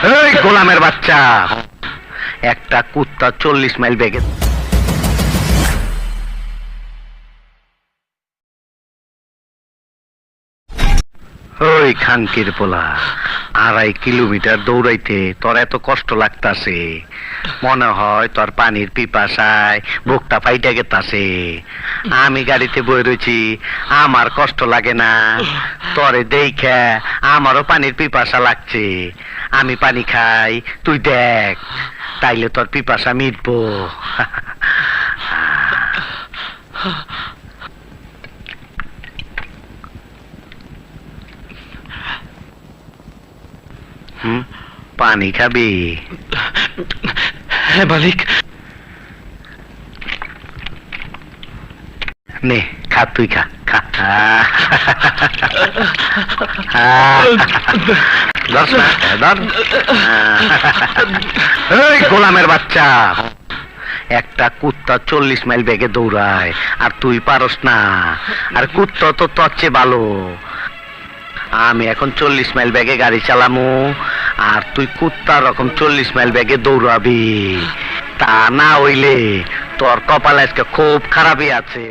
এই গোলামের বাচ্চা, একটা কুত্তা 40 মাইল বেগে ওই খানকির পোলা 2.5 কিলোমিটার দৌড়াইতে তোর এত কষ্ট লাগতাছে, মনে হয় তোর পানির পিপাসায় বুকটা ফাইটা গেতাছে। আমি গাড়িতে বই রয়েছি, আমার কষ্ট লাগে না? তোরে দেখে আমারও পানির পিপাসা লাগছে। আমি পানি খাই, তুই দেখ, তাইলে তোর পিপাসা মিটবো। পানি খাবি? হ্যাঁ মালিক। নে খা, তুই খা খা। এই গোলামের বাচ্চা, একটা কুত্তা 40 মাইল বেগে দৌড়ায় আর তুই পারস না? আর কুত্তা তো তোর চেয়ে ভালো। আমি এখন 40 মাইল বেগে গাড়ি চালামু, আর তুই কুত্তার রকম 40 মাইল বেগে দৌড়াবি। তা না হইলে তোর কপাল আজকে খুব খারাপই আছে।